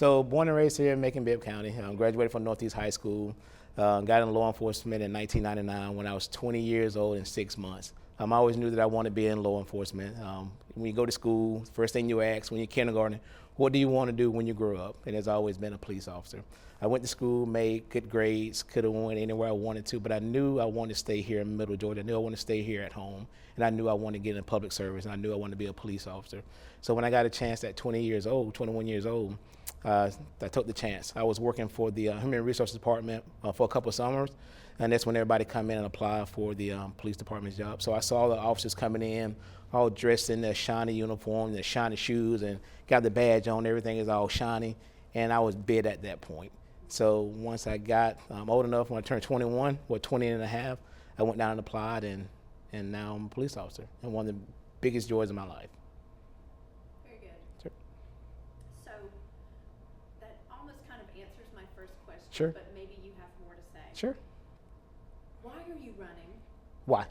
So born and raised here in Macon-Bibb County. Graduated from Northeast High School. Got in law enforcement in 1999 when I was 20 years old and 6 months. I always knew that I wanted to be in law enforcement. When you go to school, first thing you ask when you're kindergarten, what do you want to do when you grow up? And it's always been a police officer. I went to school, made good grades, could have went anywhere I wanted to, but I knew I wanted to stay here in Middle Georgia. I knew I wanted to stay here at home, and I knew I wanted to get in public service, and I knew I wanted to be a police officer. So when I got a chance at 21 years old, I took the chance. I was working for the Human Resources Department for a couple of summers, and that's when everybody come in and apply for the police department's job. So I saw the officers coming in, all dressed in their shiny uniform, their shiny shoes, and got the badge on. Everything is all shiny, and I was bid at that point. So once I got old enough, when I turned 21, 20 and a half, I went down and applied, and now I'm a police officer, and one of the biggest joys of my life. Very good. Sure. So that almost kind of answers my first question, Sure. but maybe you have more to say. Sure. Why are you running? Why?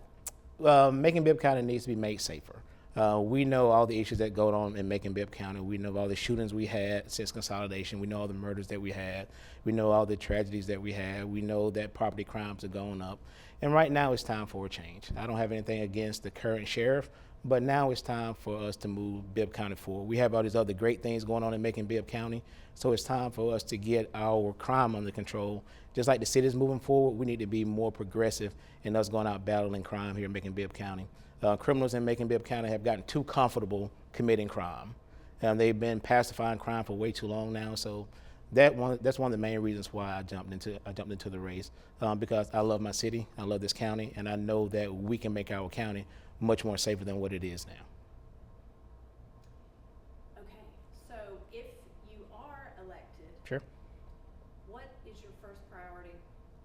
Macon-Bibb County needs to be made safer. We know all the issues that go on in Macon-Bibb County. We know all the shootings we had since consolidation. We know all the murders that we had. We know all the tragedies that we had. We know that property crimes are going up. And right now it's time for a change. I don't have anything against the current sheriff, but now it's time for us to move Bibb County forward. We have all these other great things going on in Macon-Bibb County, so it's time for us to get our crime under control. Just like the city's moving forward, we need to be more progressive in us going out battling crime here in Macon-Bibb County. Criminals in Macon-Bibb County have gotten too comfortable committing crime. They've been pacifying crime for way too long now, so that's one of the main reasons why I jumped into the race, because I love my city, I love this county, and I know that we can make our county much more safer than what it is now. Okay, so if you are elected, Sure. what is your first priority?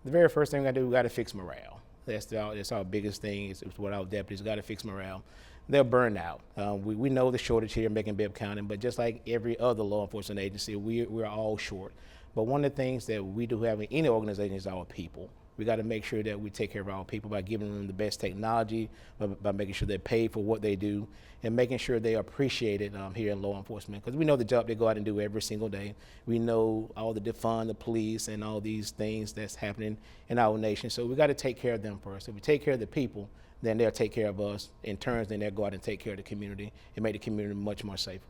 The very first thing we got to fix morale. That's our biggest thing. Is what our deputies got to fix morale. They're burned out. We know the shortage here in Macon-Bibb County, but just like every other law enforcement agency, we're all short. But one of the things that we do have in any organization is our people. We got to make sure that we take care of our people by giving them the best technology, by making sure they're paid for what they do, and making sure they are appreciated here in law enforcement. Because we know the job they go out and do every single day. We know all the defund the police and all these things that's happening in our nation. So we got to take care of them first. If we take care of the people, then they'll take care of us. In turn, then they'll go out and take care of the community and make the community much more safer.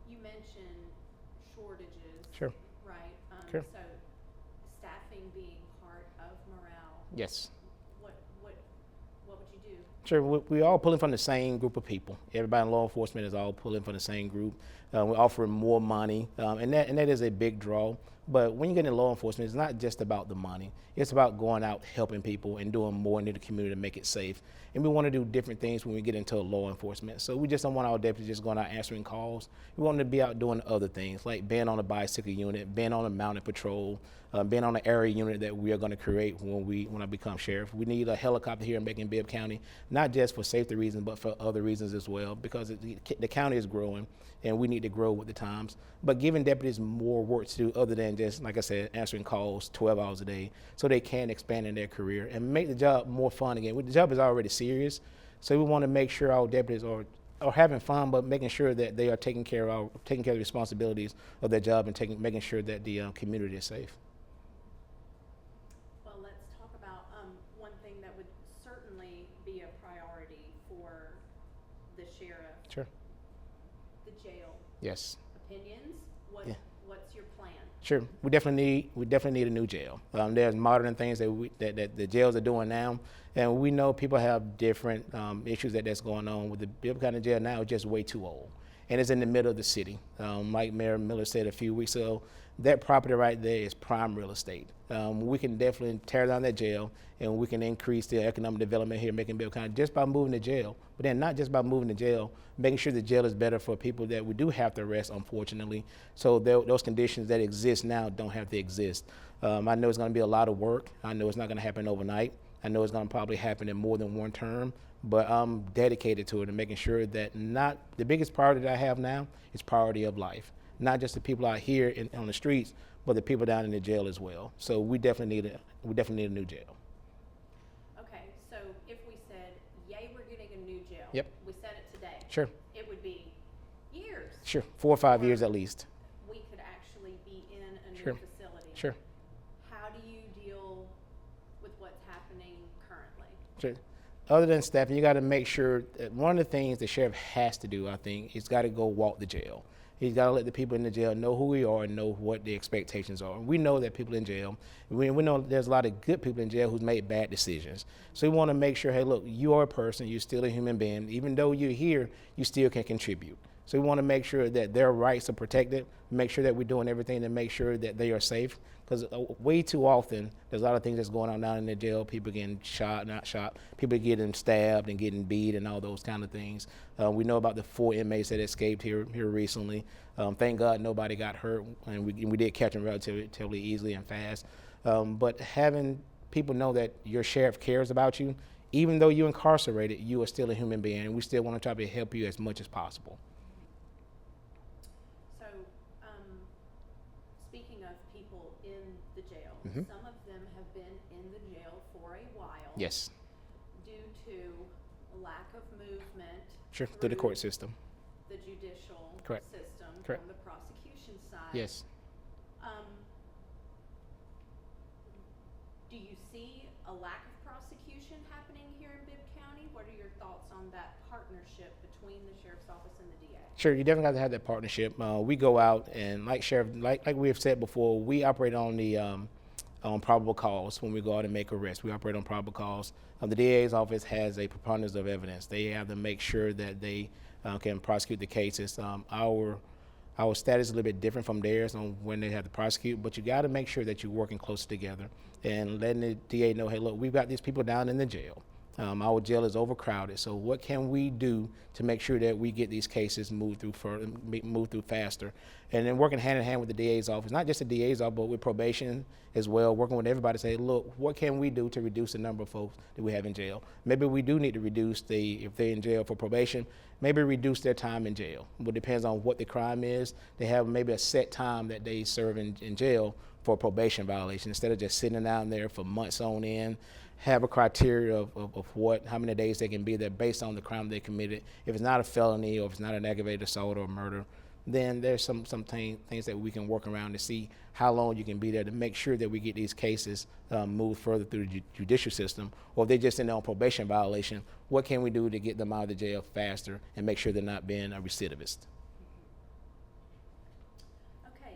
You mentioned shortages. Sure. Right? Sure. So staffing being part of morale. Yes. What would you do? Sure, we all pulling from the same group of people. Everybody in law enforcement is all pulling from the same group. We're offering more money, and that is a big draw. But when you get into law enforcement, it's not just about the money. It's about going out, helping people, and doing more in the community to make it safe. And we want to do different things when we get into law enforcement. So we just don't want our deputies just going out answering calls. We want them to be out doing other things, like being on a bicycle unit, being on a mounted patrol, being on an area unit that we are going to create when I become sheriff. We need a helicopter here in Macon-Bibb County, not just for safety reasons, but for other reasons as well, because the county is growing, and we need to grow with the times. But giving deputies more work to do other than just, like I said, answering calls 12 hours a day, so they can expand in their career and make the job more fun again. The job is already serious, so we want to make sure our deputies are having fun, but making sure that they are taking care of the responsibilities of their job and making sure that the community is safe. Well, let's talk about one thing that would certainly be a priority for the sheriff. Sure. The jail. Yes. Opinions? Yeah. What's your plan? Sure, we definitely need a new jail. There's modern things that the jails are doing now, and we know people have different issues that's going on with the Bibb County jail now. It's just way too old, and it's in the middle of the city. Like Mayor Miller said a few weeks ago, that property right there is prime real estate. We can definitely tear down that jail, and we can increase the economic development here in Macon-Bibb County just by moving the jail. But then not just by moving the jail, making sure the jail is better for people that we do have to arrest, unfortunately. So those conditions that exist now don't have to exist. I know it's going to be a lot of work. I know it's not going to happen overnight. I know it's going to probably happen in more than one term, but I'm dedicated to it and making sure that not the biggest priority that I have now is priority of life. Not just the people out here on the streets, but the people down in the jail as well. So we definitely need a new jail. Okay, so if we said, yay, we're getting a new jail. Yep. We said it today. Sure. It would be years. Sure, 4 or 5 years at least. We could actually potentially be in a new Sure. facility. Sure. How do you deal with what's happening currently? Sure. Other than staffing, you got to make sure that one of the things the sheriff has to do, I think, he's got to go walk the jail. He's got to let the people in the jail know who we are and know what the expectations are. We know that people in jail, we know there's a lot of good people in jail who's made bad decisions. So we want to make sure, hey, look, you are a person, you're still a human being. Even though you're here, you still can contribute. So we want to make sure that their rights are protected, make sure that we're doing everything to make sure that they are safe. Because way too often, there's a lot of things that's going on down in the jail. People getting shot, not shot. People getting stabbed and getting beat and all those kind of things. We know about the 4 inmates that escaped here recently. Thank God nobody got hurt, and we did catch them relatively easily and fast. But having people know that your sheriff cares about you, even though you're incarcerated, you are still a human being, and we still want to try to help you as much as possible. So, speaking of people in the jail, Mhm. some of them have been in the jail for a while. Yes, Due to lack of movement. sure, through the court system. The judicial Correct. system Correct. on the prosecution side. Yes. Do you see a lack of prosecution happening here in Bibb County? What are your thoughts on that partnership between the sheriff's office and the DA? Sure, you definitely have to have that partnership. We go out and, like we have said before, we operate on the on probable cause when we go out and make arrests. We operate on probable cause. The DA's office has a preponderance of evidence. They have to make sure that they can prosecute the cases. Our status is a little bit different from theirs on when they have to prosecute, but you got to make sure that you're working close together and letting the DA know, hey, look, we've got these people down in the jail. Our jail is overcrowded, so what can we do to make sure that we get these cases moved through faster? And then working hand in hand with the DA's office, not just the DA's office, but with probation as well, working with everybody to say, look, what can we do to reduce the number of folks that we have in jail? Maybe we do need to reduce if they're in jail for probation, maybe reduce their time in jail. It depends on what the crime is. They have maybe a set time that they serve in jail for a probation violation instead of just sitting down there for months on end. Have a criteria of how many days they can be there based on the crime they committed. If it's not a felony or if it's not an aggravated assault or murder, then there's some things that we can work around to see how long you can be there to make sure that we get these cases moved further through the judicial system. Or if they're just in their own probation violation, what can we do to get them out of the jail faster and make sure they're not being a recidivist? Okay.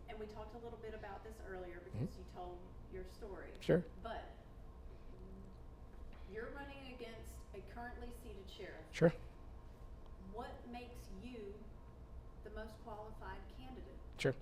And we talked a little bit about this earlier because you told your story. Sure. But you're running against a currently seated sheriff. Sure. What makes you the most qualified candidate? Sure.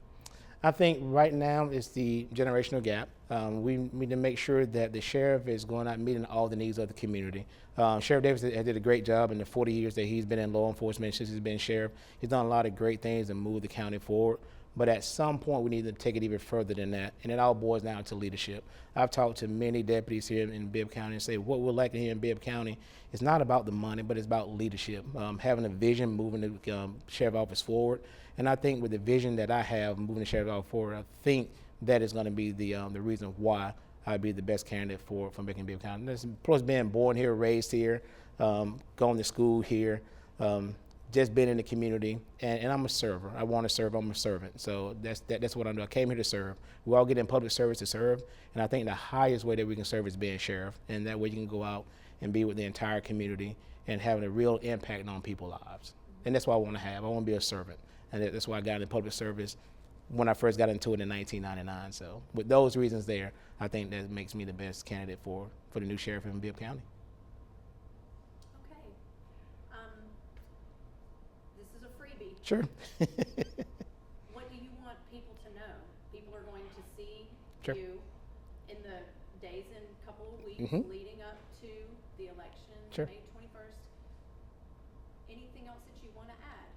I think right now it's the generational gap. We need to make sure that the sheriff is going out and meeting all the needs of the community. Sheriff Davis did a great job in the 40 years that he's been in law enforcement since he's been sheriff. He's done a lot of great things and moved the county forward. But at some point, we need to take it even further than that, and it all boils down to leadership. I've talked to many deputies here in Bibb County and say what we're lacking here in Bibb County is not about the money, but it's about leadership, having a vision, moving the sheriff's office forward. And I think with the vision that I have, moving the sheriff's office forward, I think that is going to be the reason why I'd be the best candidate for Macon-Bibb County. Plus being born here, raised here, going to school here, just been in the community, and I'm a server. I want to serve. I'm a servant. So that's what I'm doing. I came here to serve. We all get in public service to serve, and I think the highest way that we can serve is being sheriff, and that way you can go out and be with the entire community and having a real impact on people's lives. And that's what I want to have. I want to be a servant, and that's why I got into public service when I first got into it in 1999. So with those reasons there, I think that makes me the best candidate for the new sheriff in Bibb County. Sure. What do you want people to know? People are going to see Sure. you in the days and couple of weeks leading up to the election, Sure. May 21st. Anything else that you want to add?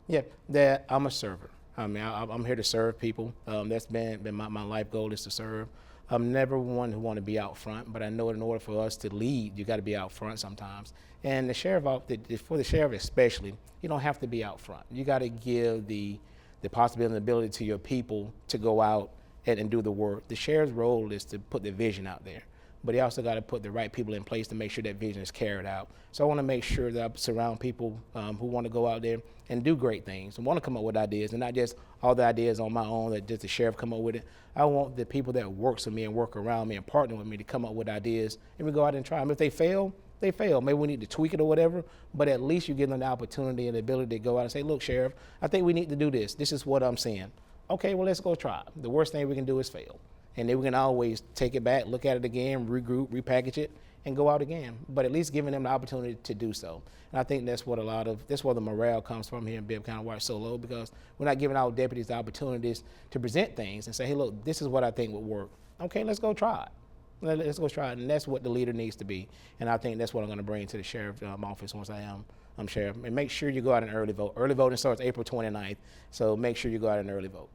Yeah, that I'm a server. I mean, I'm here to serve people. That's been my life goal is to serve. I'm never one who want to be out front, but I know in order for us to lead, you got to be out front sometimes. And the sheriff, for the sheriff especially, you don't have to be out front. You got to give the possibility and ability to your people to go out and do the work. The sheriff's role is to put the vision out there. but he also got to put the right people in place to make sure that vision is carried out. So I want to make sure that I surround people who want to go out there and do great things and want to come up with ideas, and not just all the ideas on my own that just the sheriff come up with it. I want the people that works with me and work around me and partner with me to come up with ideas, and we go out and try them. If they fail, they fail. Maybe we need to tweak it or whatever, but at least you give them the opportunity and the ability to go out and say, look, Sheriff, I think we need to do this. This is what I'm seeing. Okay, well, let's go try it. The worst thing we can do is fail. And then we can always take it back, look at it again, regroup, repackage it, and go out again. But at least giving them the opportunity to do so. And I think that's where the morale comes from here in Bibb County, why it's so low, because we're not giving our deputies the opportunities to present things and say, hey, look, this is what I think would work. Okay, let's go try it. Let's go try it. And that's what the leader needs to be. And I think that's what I'm going to bring to the sheriff's office once I'm sheriff. And make sure you go out and early vote. Early voting starts April 29th, so make sure you go out and early vote.